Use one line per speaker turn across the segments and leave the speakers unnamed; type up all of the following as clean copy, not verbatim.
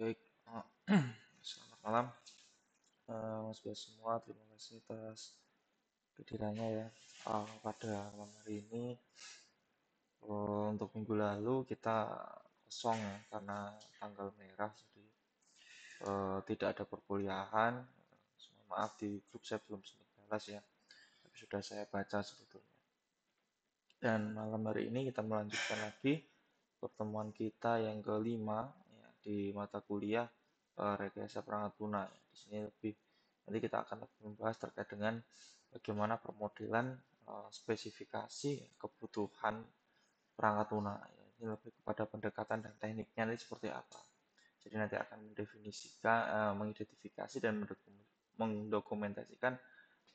Baik, selamat malam Mas Bas semua. Terima kasih atas kehadirannya ya. Pada malam hari ini, untuk minggu lalu kita kosong ya karena tanggal merah, jadi tidak ada perkuliahan. Mohon maaf di grup saya belum sempat balas ya, tapi sudah saya baca sebetulnya. Dan malam hari ini kita melanjutkan lagi pertemuan kita yang kelima ya, di mata kuliah rekayasa perangkat lunak. Di sini lebih nanti kita akan lebih membahas terkait dengan bagaimana permodelan spesifikasi kebutuhan perangkat lunak. Ya, ini lebih kepada pendekatan dan tekniknya ini seperti apa. Jadi nanti akan mendefinisikan, mengidentifikasi dan mendokumentasikan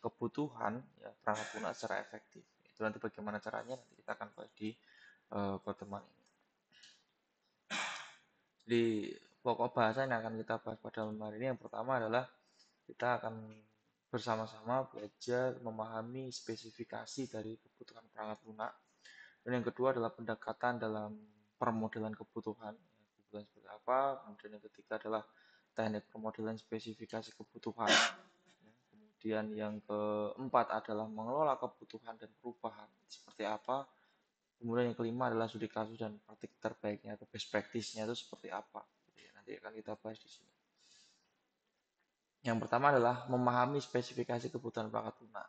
kebutuhan ya, perangkat lunak secara efektif. Itu nanti bagaimana caranya nanti kita akan bahas di pertemuan ini. Jadi pokok bahasa yang akan kita bahas pada malam hari ini yang pertama adalah kita akan bersama-sama belajar memahami spesifikasi dari kebutuhan perangkat lunak. Dan yang kedua adalah pendekatan dalam permodelan kebutuhan. Kebutuhan seperti apa? Kemudian yang ketiga adalah teknik permodelan spesifikasi kebutuhan. Kemudian yang keempat adalah mengelola kebutuhan dan perubahan seperti apa. Kemudian yang kelima adalah studi kasus dan praktik terbaiknya atau best practice-nya itu seperti apa. Nanti akan kita bahas di sini. Yang pertama adalah memahami spesifikasi kebutuhan perangkat lunak.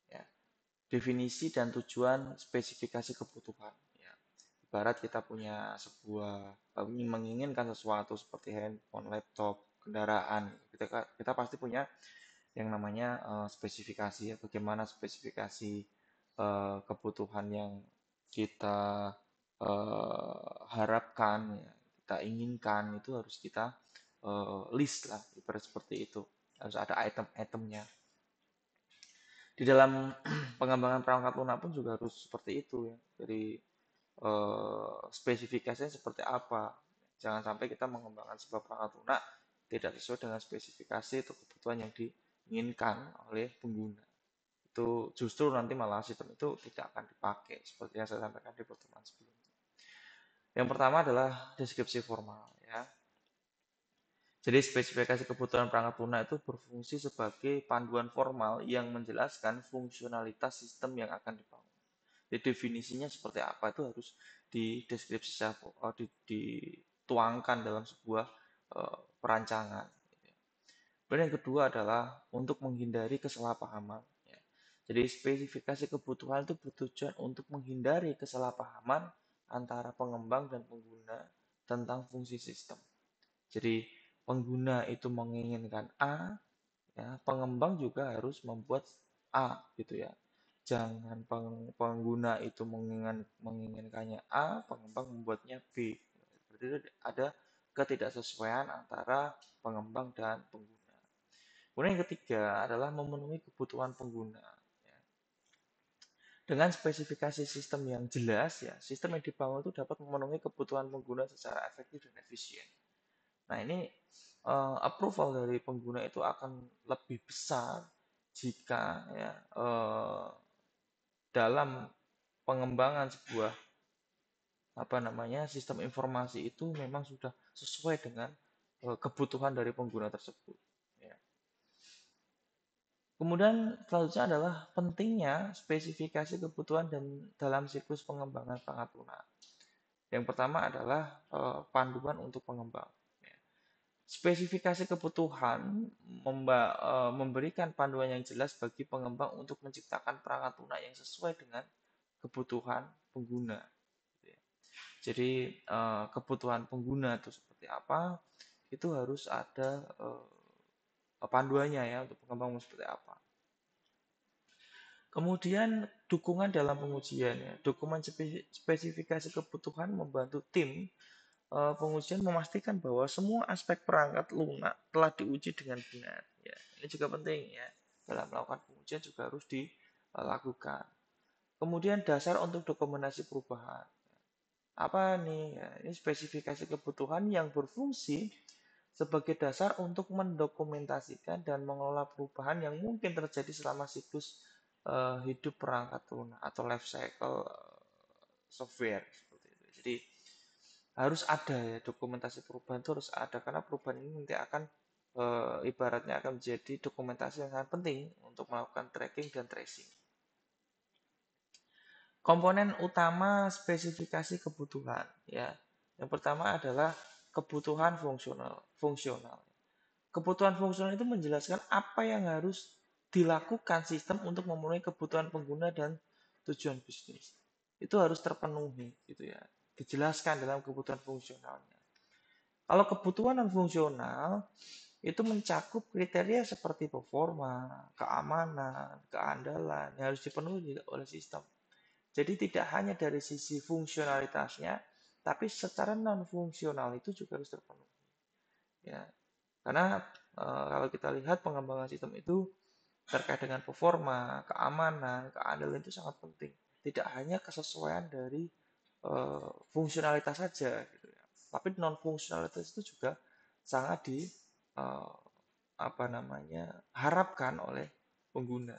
Ya. Definisi dan tujuan spesifikasi kebutuhan. Ya. Ibarat kita punya sebuah menginginkan sesuatu seperti handphone, laptop, kendaraan. Kita pasti punya yang namanya spesifikasi ya. Bagaimana spesifikasi kebutuhan yang kita harapkan, ya, kita inginkan itu harus kita list lah, ibarat seperti itu. Harus ada item-itemnya. Di dalam pengembangan perangkat lunak pun juga harus seperti itu ya. Jadi spesifikasinya seperti apa. Jangan sampai kita mengembangkan sebuah perangkat lunak tidak sesuai dengan spesifikasi atau kebutuhan yang diinginkan oleh pengguna. Itu justru nanti malah sistem itu tidak akan dipakai seperti yang saya sampaikan di pertemuan sebelumnya. Yang pertama adalah deskripsi formal ya. Jadi spesifikasi kebutuhan perangkat lunak itu berfungsi sebagai panduan formal yang menjelaskan fungsionalitas sistem yang akan dibangun. Jadi definisinya seperti apa itu harus dituangkan dalam sebuah perancangan. Kemudian yang kedua adalah untuk menghindari kesalahpahaman. Ya. Jadi spesifikasi kebutuhan itu bertujuan untuk menghindari kesalahpahaman antara pengembang dan pengguna tentang fungsi sistem. Jadi pengguna itu menginginkan A, ya, pengembang juga harus membuat A gitu ya. Jangan pengguna itu menginginkannya A, pengembang membuatnya B. Berarti ada ketidaksesuaian antara pengembang dan pengguna. Kemudian yang ketiga adalah memenuhi kebutuhan pengguna. Ya. Dengan spesifikasi sistem yang jelas, ya, sistem yang dibangun itu dapat memenuhi kebutuhan pengguna secara efektif dan efisien. Nah, ini approval dari pengguna itu akan lebih besar jika ya, dalam pengembangan sebuah sistem informasi itu memang sudah sesuai dengan kebutuhan dari pengguna tersebut. Ya. Kemudian selanjutnya adalah pentingnya spesifikasi kebutuhan dan dalam siklus pengembangan perangkat lunak. Yang pertama adalah panduan untuk pengembang. Spesifikasi kebutuhan memberikan panduan yang jelas bagi pengembang untuk menciptakan perangkat lunak yang sesuai dengan kebutuhan pengguna. Jadi kebutuhan pengguna itu seperti apa, itu harus ada panduannya ya untuk pengembang seperti apa. Kemudian dukungan dalam pengujian ya. Dokumen spesifikasi kebutuhan membantu tim pengujian memastikan bahwa semua aspek perangkat lunak telah diuji dengan benar. Ya, ini juga penting ya. Dalam melakukan pengujian juga harus dilakukan. Kemudian dasar untuk dokumentasi perubahan. Apa nih? Ya, ini spesifikasi kebutuhan yang berfungsi sebagai dasar untuk mendokumentasikan dan mengelola perubahan yang mungkin terjadi selama siklus hidup perangkat lunak atau life cycle software seperti itu. Jadi harus ada ya, dokumentasi perubahan itu harus ada, karena perubahan ini nanti akan ibaratnya akan menjadi dokumentasi yang sangat penting untuk melakukan tracking dan tracing. Komponen utama spesifikasi kebutuhan ya. Yang pertama adalah kebutuhan fungsional. Kebutuhan fungsional itu menjelaskan apa yang harus dilakukan sistem untuk memenuhi kebutuhan pengguna dan tujuan bisnis. Itu harus terpenuhi gitu ya. Dijelaskan dalam kebutuhan fungsionalnya. Kalau kebutuhan non fungsional itu mencakup kriteria seperti performa, keamanan, keandalan yang harus dipenuhi oleh sistem. Jadi tidak hanya dari sisi fungsionalitasnya, tapi secara non fungsional itu juga harus terpenuhi. Ya, karena kalau kita lihat pengembangan sistem itu terkait dengan performa, keamanan, keandalan itu sangat penting. Tidak hanya kesesuaian dari fungsionalitas saja, gitu ya. Tapi non fungsionalitas itu juga sangat di uh, apa namanya harapkan oleh pengguna.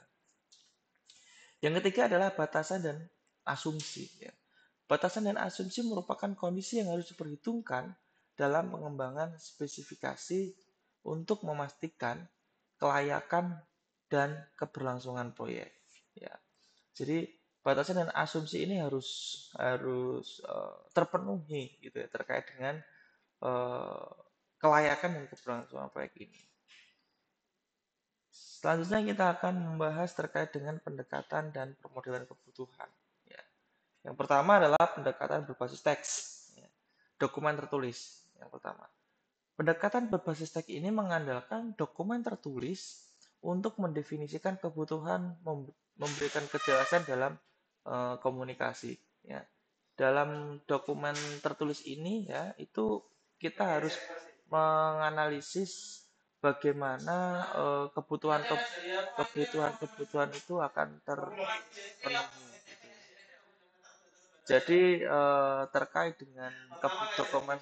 Yang ketiga adalah batasan dan asumsi. Ya. Batasan dan asumsi merupakan kondisi yang harus diperhitungkan dalam pengembangan spesifikasi untuk memastikan kelayakan dan keberlangsungan proyek. Ya. Jadi batasan dan asumsi ini harus terpenuhi gitu ya terkait dengan uh, kelayakan dan keberlangsungan proyek ini. Selanjutnya kita akan membahas terkait dengan pendekatan dan permodelan kebutuhan. Ya. Yang pertama adalah pendekatan berbasis teks, ya. Dokumen tertulis. Yang pertama, pendekatan berbasis teks ini mengandalkan dokumen tertulis untuk mendefinisikan kebutuhan, memberikan kejelasan dalam komunikasi. Ya. Dalam dokumen tertulis ini ya itu kita harus menganalisis bagaimana kebutuhan itu akan terpenuhi. Jadi terkait dengan dokumen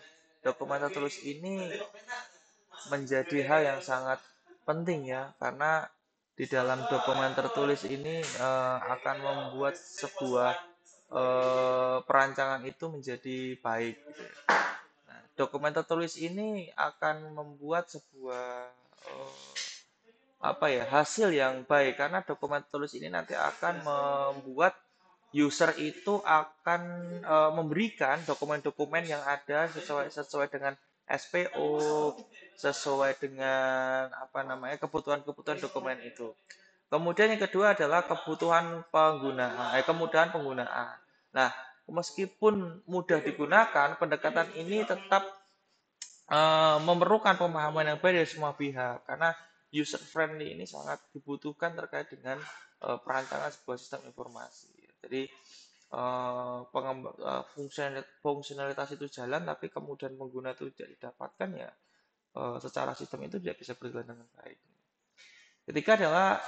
dokumen tertulis ini menjadi hal yang sangat penting ya, karena di dalam dokumen tertulis ini akan membuat sebuah perancangan itu menjadi baik. Gitu ya. Nah, dokumen tertulis ini akan membuat sebuah apa ya hasil yang baik, karena dokumen tertulis ini nanti akan membuat user itu akan memberikan dokumen-dokumen yang ada sesuai dengan SPO, sesuai dengan apa namanya kebutuhan-kebutuhan dokumen itu. Kemudian yang kedua adalah kebutuhan penggunaan, kemudahan penggunaan. Nah, meskipun mudah digunakan, pendekatan ini tetap memerlukan pemahaman yang baik dari semua pihak, karena user friendly ini sangat dibutuhkan terkait dengan perancangan sebuah sistem informasi. Jadi fungsionalitas itu jalan, tapi kemudian pengguna itu tidak didapatkan ya, secara sistem itu tidak bisa berjalan dengan baik. Ketiga adalah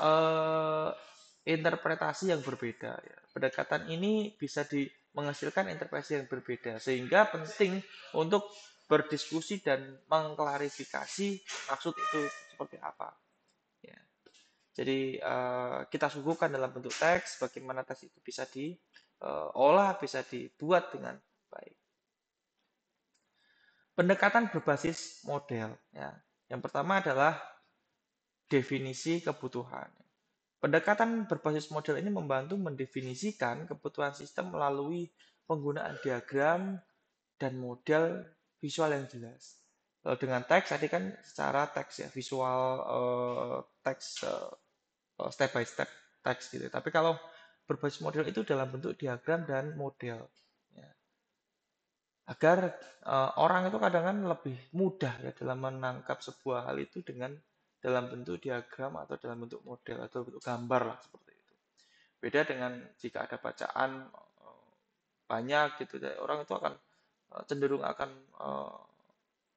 interpretasi yang berbeda. Ya. Pendekatan ini bisa menghasilkan interpretasi yang berbeda, sehingga penting untuk berdiskusi dan mengklarifikasi maksud itu seperti apa. Ya. Jadi kita suguhkan dalam bentuk teks, bagaimana teks itu bisa diolah, bisa dibuat dengan baik. Pendekatan berbasis model. Ya. Yang pertama adalah definisi kebutuhan. Pendekatan berbasis model ini membantu mendefinisikan kebutuhan sistem melalui penggunaan diagram dan model visual yang jelas. Dengan teks tadi kan secara teks ya, visual teks step by step teks gitu. Tapi kalau berbasis model itu dalam bentuk diagram dan model. Ya. Agar orang itu kadang kan lebih mudah ya dalam menangkap sebuah hal itu dengan dalam bentuk diagram atau dalam bentuk model atau bentuk gambar lah seperti itu. Beda dengan jika ada bacaan banyak gitu, orang itu akan cenderung akan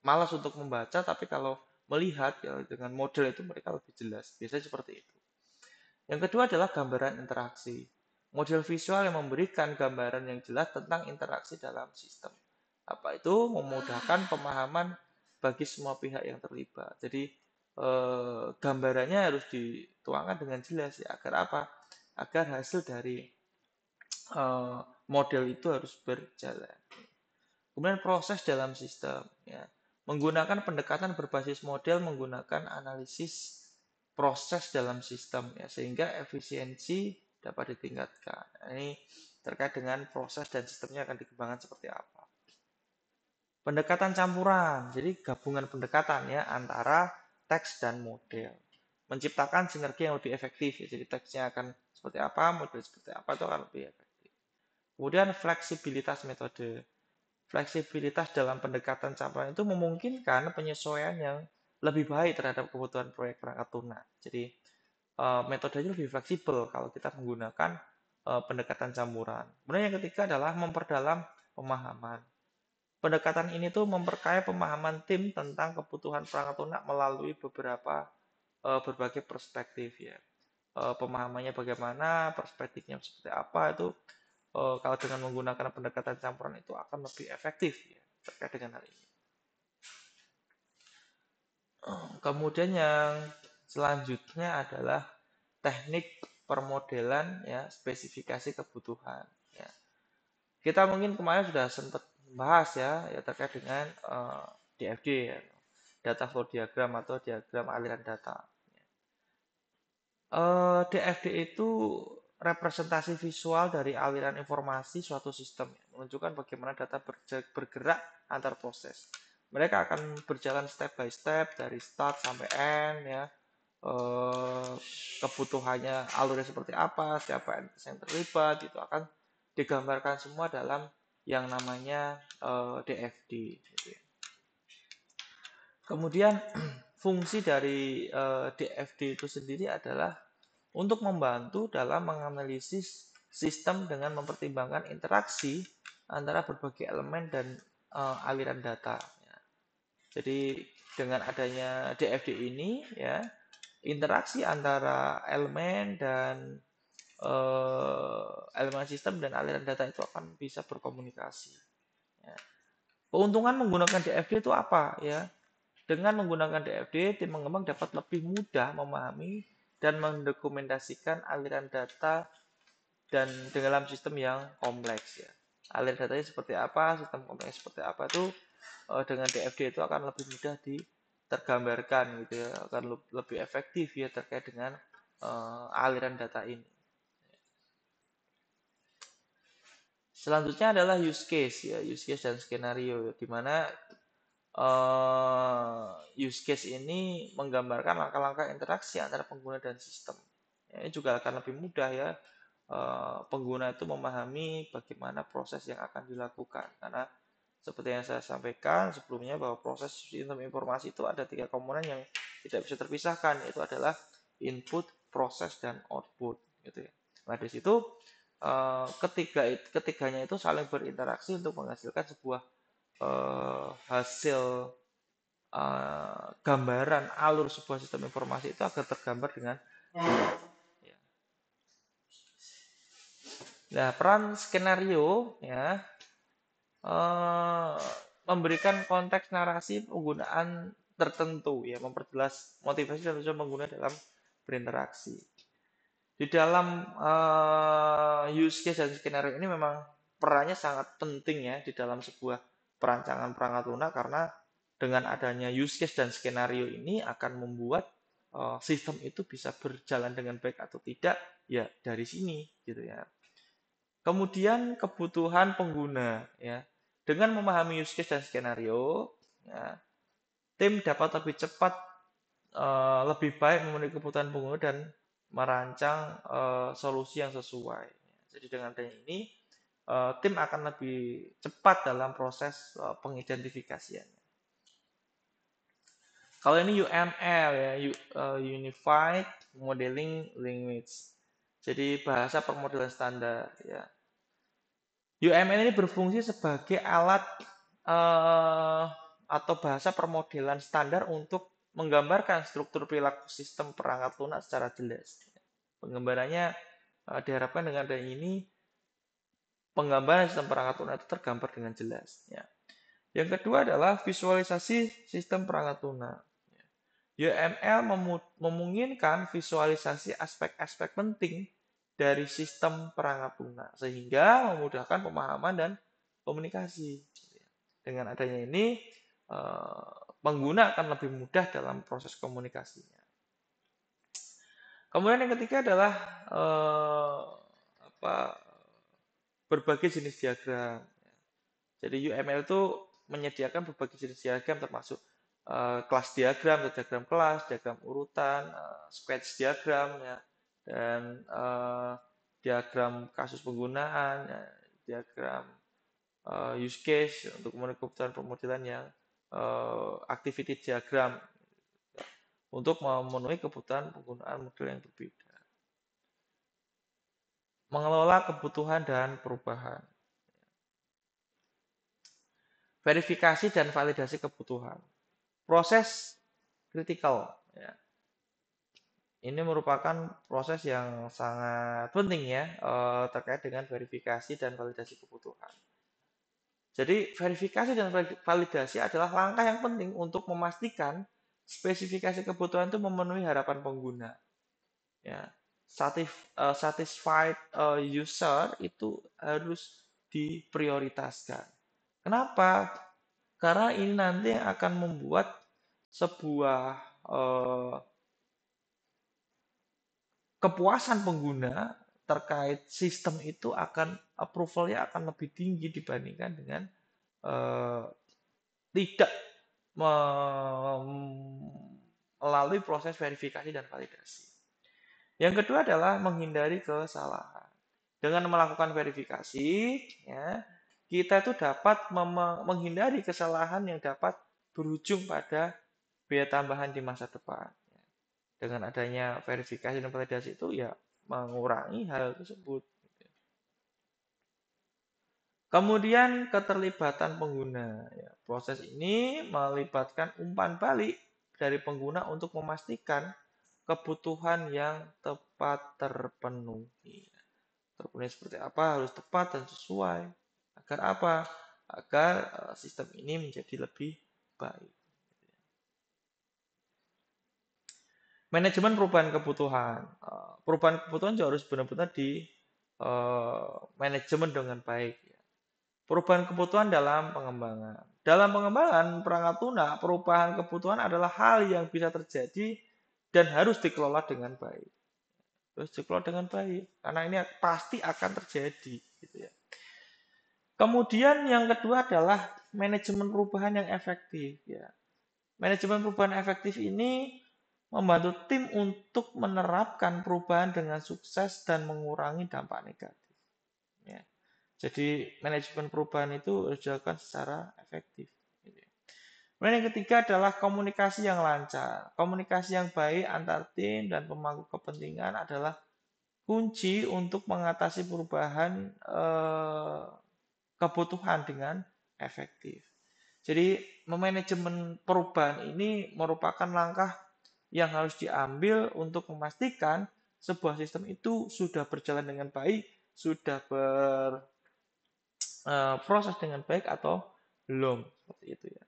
malas untuk membaca, tapi kalau melihat ya dengan model itu mereka lebih jelas. Biasanya seperti itu. Yang kedua adalah gambaran interaksi. Model visual yang memberikan gambaran yang jelas tentang interaksi dalam sistem. Apa itu? Memudahkan pemahaman bagi semua pihak yang terlibat. Jadi gambarannya harus dituangkan dengan jelas ya, agar apa? Agar hasil dari model itu harus berjalan. Kemudian proses dalam sistem, ya. Menggunakan pendekatan berbasis model menggunakan analisis proses dalam sistem, ya, sehingga efisiensi dapat ditingkatkan. Nah, ini terkait dengan proses dan sistemnya akan dikembangkan seperti apa. Pendekatan campuran, jadi gabungan pendekatan ya antara teks dan model. Menciptakan sinergi yang lebih efektif, ya. Jadi teksnya akan seperti apa, model seperti apa itu akan lebih efektif. Kemudian fleksibilitas metode. Fleksibilitas dalam pendekatan campuran itu memungkinkan penyesuaian yang lebih baik terhadap kebutuhan proyek perangkat lunak. Jadi metodenya lebih fleksibel kalau kita menggunakan pendekatan campuran. Kemudian yang ketiga adalah memperdalam pemahaman. Pendekatan ini tuh memperkaya pemahaman tim tentang kebutuhan perangkat lunak melalui berbagai perspektif ya. Pemahamannya bagaimana, perspektifnya seperti apa itu kalau dengan menggunakan pendekatan campuran itu akan lebih efektif ya terkait dengan hal ini. Kemudian yang selanjutnya adalah teknik permodelan ya spesifikasi kebutuhan. Ya. Kita mungkin kemarin sudah sempat bahas ya terkait dengan DFD ya, data flow diagram atau diagram aliran data. DFD itu representasi visual dari aliran informasi suatu sistem, menunjukkan bagaimana data bergerak antar proses. Mereka akan berjalan step by step dari start sampai end ya. Kebutuhannya alurnya seperti apa, siapa yang terlibat, itu akan digambarkan semua dalam yang namanya DFD. Gitu ya. Kemudian fungsi dari DFD itu sendiri adalah untuk membantu dalam menganalisis sistem dengan mempertimbangkan interaksi antara berbagai elemen dan aliran data. Ya. Jadi dengan adanya DFD ini, ya interaksi antara elemen dan elemen sistem dan aliran data itu akan bisa berkomunikasi. Ya. Keuntungan menggunakan DFD itu apa? Ya, dengan menggunakan DFD, tim pengembang dapat lebih mudah memahami dan mendokumentasikan aliran data dan dalam sistem yang kompleks ya. Aliran datanya seperti apa, sistem kompleks seperti apa itu dengan DFD itu akan lebih mudah tergambarkan gitu ya, akan lebih efektif ya terkait dengan aliran data ini. Selanjutnya adalah use case ya, use case dan skenario di mana use case ini menggambarkan langkah-langkah interaksi antara pengguna dan sistem. Ya, ini juga akan lebih mudah ya pengguna itu memahami bagaimana proses yang akan dilakukan karena seperti yang saya sampaikan sebelumnya bahwa proses sistem informasi itu ada 3 komponen yang tidak bisa terpisahkan, yaitu adalah input, proses, dan output gitu ya. Nah di situ ketiganya itu saling berinteraksi untuk menghasilkan sebuah hasil gambaran alur sebuah sistem informasi itu agar tergambar dengan ya. Nah, peran skenario ya memberikan konteks narasi penggunaan tertentu ya, memperjelas motivasi dan tujuan pengguna dalam berinteraksi. Di dalam use case dan skenario ini memang perannya sangat penting ya di dalam sebuah perancangan perangkat lunak karena dengan adanya use case dan skenario ini akan membuat sistem itu bisa berjalan dengan baik atau tidak ya dari sini gitu ya. Kemudian kebutuhan pengguna ya. Dengan memahami use case dan skenario, ya, tim dapat lebih cepat, lebih baik memenuhi kebutuhan pengguna dan merancang solusi yang sesuai. Jadi dengan adanya ini, tim akan lebih cepat dalam proses pengidentifikasiannya. Kalau ini UML ya, Unified Modeling Language. Jadi bahasa permodelan standar ya. UML ini berfungsi sebagai alat atau bahasa permodelan standar untuk menggambarkan struktur perilaku sistem perangkat lunak secara jelas. Penggambarannya diharapkan dengan adanya ini penggambaran sistem perangkat lunak itu tergambar dengan jelas. Ya. Yang kedua adalah visualisasi sistem perangkat lunak. UML memungkinkan visualisasi aspek-aspek penting dari sistem perangkat lunak sehingga memudahkan pemahaman dan komunikasi. Dengan adanya ini, pengguna akan lebih mudah dalam proses komunikasinya. Kemudian yang ketiga adalah apa, berbagai jenis diagram. Jadi UML itu menyediakan berbagai jenis diagram termasuk kelas diagram, diagram kelas, diagram urutan, sketch diagram, ya, dan diagram kasus penggunaan, ya, diagram use case untuk kebutuhan pemodelan yang activity diagram untuk memenuhi kebutuhan penggunaan model yang berbeda. Mengelola kebutuhan dan perubahan. Verifikasi dan validasi kebutuhan. Proses kritikal. Ya. Ini merupakan proses yang sangat penting ya terkait dengan verifikasi dan validasi kebutuhan. Jadi verifikasi dan validasi adalah langkah yang penting untuk memastikan spesifikasi kebutuhan itu memenuhi harapan pengguna. Ya, satisfied user itu harus diprioritaskan. Kenapa? Karena ini nanti akan membuat sebuah kepuasan pengguna terkait sistem itu akan approval-nya akan lebih tinggi dibandingkan dengan tidak melalui proses verifikasi dan validasi. Yang kedua adalah menghindari kesalahan. Dengan melakukan verifikasi, ya, kita itu dapat menghindari kesalahan yang dapat berujung pada biaya tambahan di masa depan. Dengan adanya verifikasi dan validasi itu ya mengurangi hal tersebut. Kemudian keterlibatan pengguna. Ya, proses ini melibatkan umpan balik dari pengguna untuk memastikan kebutuhan yang tepat terpenuhi. Terpenuhi seperti apa? Harus tepat dan sesuai. Agar apa? Agar sistem ini menjadi lebih baik. Manajemen perubahan kebutuhan. Perubahan kebutuhan juga harus benar-benar di manajemen dengan baik. Perubahan kebutuhan dalam pengembangan. Dalam pengembangan perangkat lunak, perubahan kebutuhan adalah hal yang bisa terjadi dan harus dikelola dengan baik. Harus dikelola dengan baik, karena ini pasti akan terjadi. Gitu ya. Kemudian yang kedua adalah manajemen perubahan yang efektif. Ya. Manajemen perubahan efektif ini membantu tim untuk menerapkan perubahan dengan sukses dan mengurangi dampak negatif. Ya. Jadi manajemen perubahan itu harus dilakukan secara efektif. Kemudian yang ketiga adalah komunikasi yang lancar. Komunikasi yang baik antar tim dan pemangku kepentingan adalah kunci untuk mengatasi perubahan kebutuhan dengan efektif. Jadi memanajemen perubahan ini merupakan langkah yang harus diambil untuk memastikan sebuah sistem itu sudah berjalan dengan baik, sudah proses dengan baik atau belum, seperti itu ya.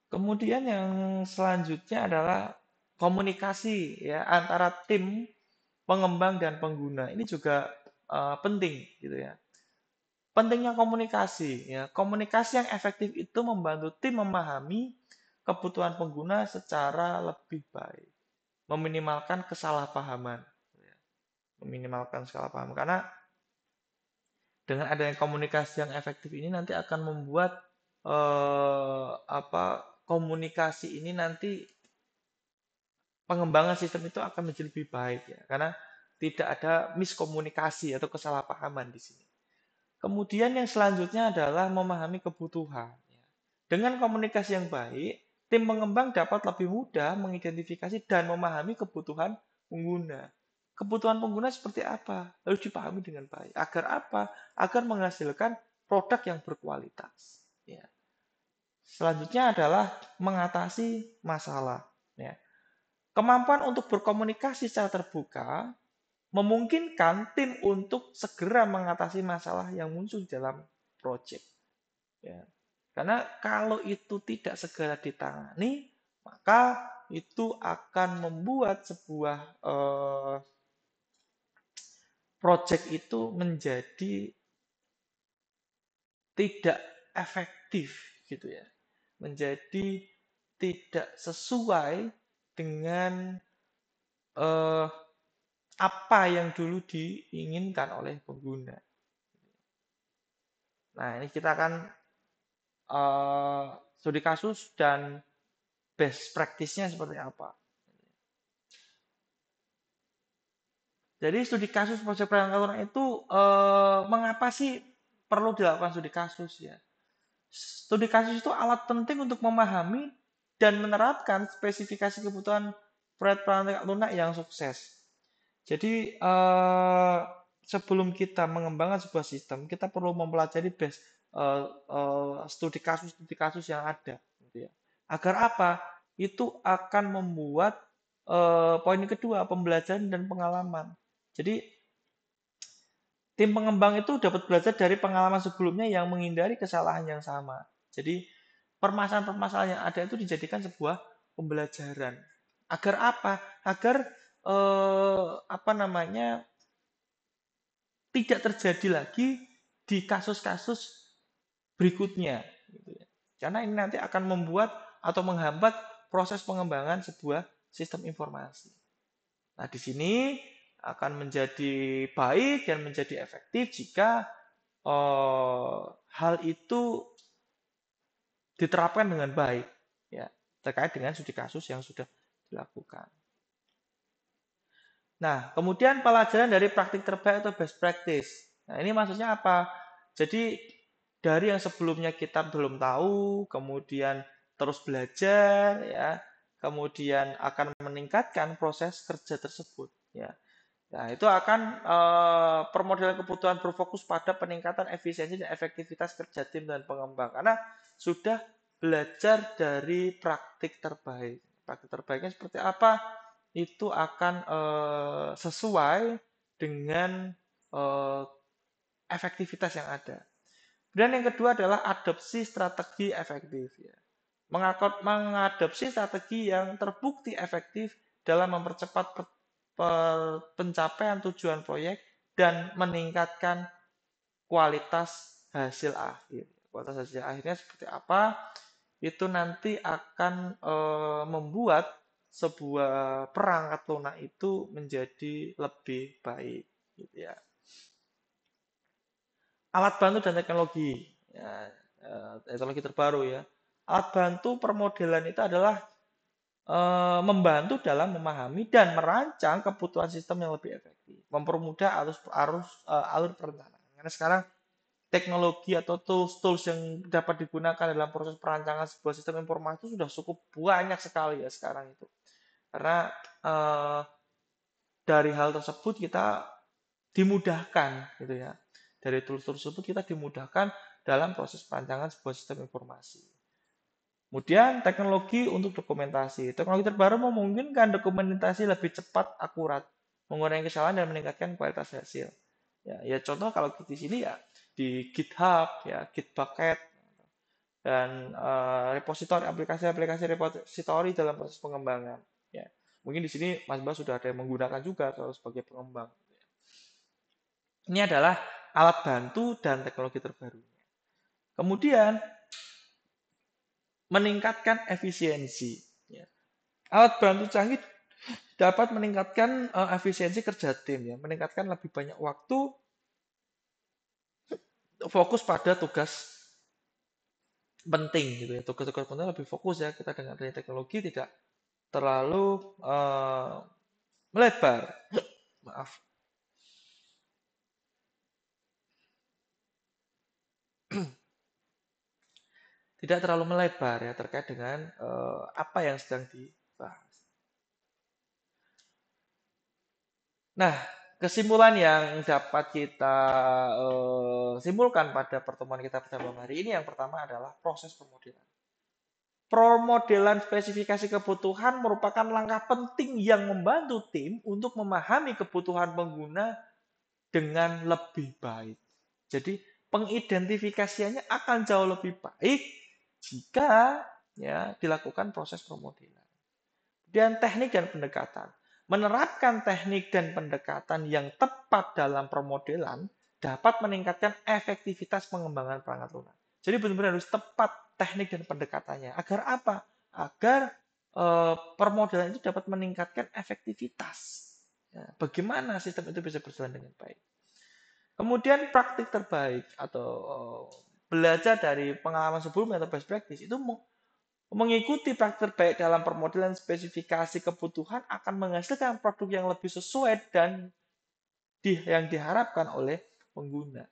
Kemudian yang selanjutnya adalah komunikasi ya antara tim pengembang dan pengguna. Ini juga penting gitu ya. Pentingnya komunikasi ya. Komunikasi yang efektif itu membantu tim memahami kebutuhan pengguna secara lebih baik, meminimalkan kesalahpahaman. Meminimalkan kesalahpahaman karena dengan adanya komunikasi yang efektif ini nanti akan membuat komunikasi ini nanti pengembangan sistem itu akan menjadi lebih baik ya karena tidak ada miskomunikasi atau kesalahpahaman di sini. Kemudian yang selanjutnya adalah memahami kebutuhan. Dengan komunikasi yang baik, tim pengembang dapat lebih mudah mengidentifikasi dan memahami kebutuhan pengguna. Kebutuhan pengguna seperti apa? Harus dipahami dengan baik. Agar apa? Agar menghasilkan produk yang berkualitas. Ya. Selanjutnya adalah mengatasi masalah. Ya. Kemampuan untuk berkomunikasi secara terbuka memungkinkan tim untuk segera mengatasi masalah yang muncul dalam proyek. Ya. Karena kalau itu tidak segera ditangani, maka itu akan membuat sebuah proyek itu menjadi tidak efektif gitu ya. Menjadi tidak sesuai dengan eh, apa yang dulu diinginkan oleh pengguna. Nah, ini kita akan studi kasus dan best practice-nya seperti apa. Jadi studi kasus proyek perangkat lunak itu mengapa sih perlu dilakukan studi kasus ya? Studi kasus itu alat penting untuk memahami dan menerapkan spesifikasi kebutuhan proyek perangkat lunak yang sukses. Jadi sebelum kita mengembangkan sebuah sistem, kita perlu mempelajari studi kasus yang ada, gitu ya. Agar apa? Itu akan membuat poin kedua, pembelajaran dan pengalaman. Jadi tim pengembang itu dapat belajar dari pengalaman sebelumnya yang menghindari kesalahan yang sama. Jadi permasalahan-permasalahan yang ada itu dijadikan sebuah pembelajaran. Agar apa? Agar apa namanya tidak terjadi lagi di kasus-kasus berikutnya. Gitu ya. Karena ini nanti akan membuat atau menghambat proses pengembangan sebuah sistem informasi. Nah, di sini akan menjadi baik dan menjadi efektif jika hal itu diterapkan dengan baik, ya, terkait dengan studi kasus yang sudah dilakukan. Nah, kemudian pelajaran dari praktik terbaik atau best practice. Nah, ini maksudnya apa? Jadi dari yang sebelumnya kita belum tahu, kemudian terus belajar, ya, kemudian akan meningkatkan proses kerja tersebut, ya. Nah, itu akan permodalan kebutuhan berfokus pada peningkatan efisiensi dan efektivitas kerja tim dan pengembang. Karena sudah belajar dari praktik terbaik. Praktik terbaiknya seperti apa? Itu akan sesuai dengan eh, efektivitas yang ada. Dan yang kedua adalah adopsi strategi efektif. Ya. Mengadopsi strategi yang terbukti efektif dalam mempercepat pencapaian tujuan proyek dan meningkatkan kualitas hasil akhir. Kualitas hasil akhirnya seperti apa? Itu nanti akan membuat sebuah perangkat lunak itu menjadi lebih baik, gitu ya. Alat bantu dan teknologi, ya, teknologi terbaru ya. Alat bantu permodelan itu adalah membantu dalam memahami dan merancang kebutuhan sistem yang lebih efektif, mempermudah alur perencanaan. Karena sekarang teknologi atau tools yang dapat digunakan dalam proses perancangan sebuah sistem informasi itu sudah cukup banyak sekali ya sekarang itu. Karena eh, dari hal tersebut kita dimudahkan gitu ya. Dari tools tersebut kita dimudahkan dalam proses perancangan sebuah sistem informasi. Kemudian teknologi untuk dokumentasi. Teknologi terbaru memungkinkan dokumentasi lebih cepat, akurat, mengurangi kesalahan dan meningkatkan kualitas hasil. Ya contoh kalau di sini ya di GitHub, ya Gitbucket dan aplikasi-aplikasi repositori dalam proses pengembangan. Ya, mungkin di sini Mas Bas sudah ada yang menggunakan juga kalau sebagai pengembang. Ini adalah alat bantu dan teknologi terbaru. Kemudian meningkatkan efisiensi. Ya. Alat bantu canggih dapat meningkatkan efisiensi kerja tim, ya, meningkatkan lebih banyak waktu fokus pada tugas penting gitu ya. Tugas-tugas penting lebih fokus ya kita dengan teknologi tidak terlalu melebar. Maaf. Tidak terlalu melebar ya terkait dengan apa yang sedang dibahas. Nah, kesimpulan yang dapat kita simpulkan pada pertemuan kita pada malam hari ini yang pertama adalah proses pemodelan. Pemodelan spesifikasi kebutuhan merupakan langkah penting yang membantu tim untuk memahami kebutuhan pengguna dengan lebih baik. Jadi pengidentifikasiannya akan jauh lebih baik jika ya dilakukan proses pemodelan. Dan teknik dan pendekatan. Menerapkan teknik dan pendekatan yang tepat dalam pemodelan dapat meningkatkan efektivitas pengembangan perangkat lunak. Jadi benar-benar harus tepat teknik dan pendekatannya. Agar apa? Agar permodelan itu dapat meningkatkan efektivitas. Ya, bagaimana sistem itu bisa berjalan dengan baik. Kemudian praktik terbaik atau belajar dari pengalaman sebelumnya atau best practice itu mengikuti praktik terbaik dalam permodelan spesifikasi kebutuhan akan menghasilkan produk yang lebih sesuai dan yang diharapkan oleh pengguna.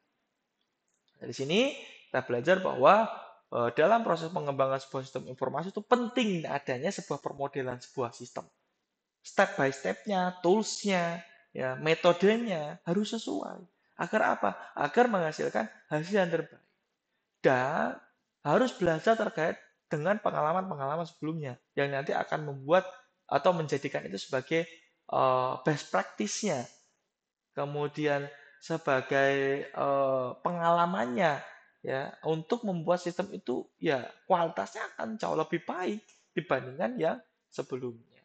Dari sini kita belajar bahwa dalam proses pengembangan sebuah sistem informasi itu penting adanya sebuah permodelan sebuah sistem. Step by step-nya, tools-nya, ya, metodenya harus sesuai. Agar apa? Agar menghasilkan hasil yang terbaik. Dan harus belajar terkait dengan pengalaman-pengalaman sebelumnya yang nanti akan membuat atau menjadikan itu sebagai best practice-nya. Kemudian sebagai pengalamannya ya untuk membuat sistem itu ya kualitasnya akan jauh lebih baik dibandingkan yang sebelumnya.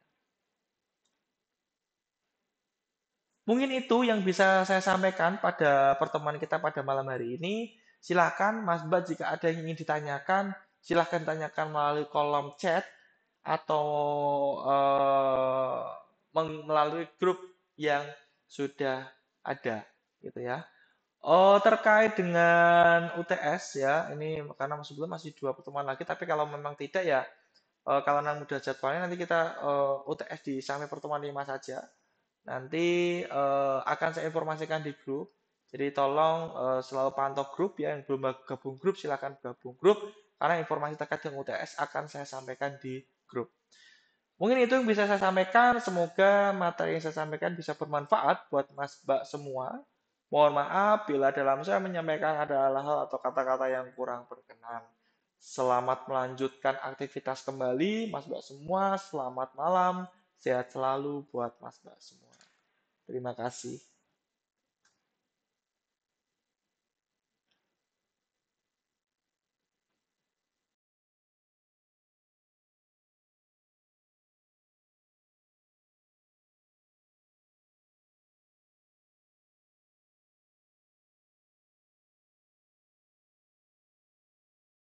Mungkin itu yang bisa saya sampaikan pada pertemuan kita pada malam hari ini. Silakan Mas Mbak jika ada yang ingin ditanyakan, silakan tanyakan melalui kolom chat atau melalui grup yang sudah ada gitu ya. Oh, terkait dengan UTS ya, ini karena masih belum masih dua pertemuan lagi, tapi kalau memang tidak ya kalau memang mudah jadwalnya nanti kita UTS di sampai pertemuan 5 saja. Nanti akan saya informasikan di grup. Jadi tolong selalu pantau grup ya. Yang belum gabung grup silahkan gabung grup. Karena informasi terkait dengan UTS akan saya sampaikan di grup. Mungkin itu yang bisa saya sampaikan. Semoga materi yang saya sampaikan bisa bermanfaat buat Mas Mbak semua. Mohon maaf bila dalam saya menyampaikan ada hal-hal atau kata-kata yang kurang berkenan. Selamat melanjutkan aktivitas kembali, Mas Mbak semua. Selamat malam. Sehat selalu buat Mas Mbak semua. Terima kasih.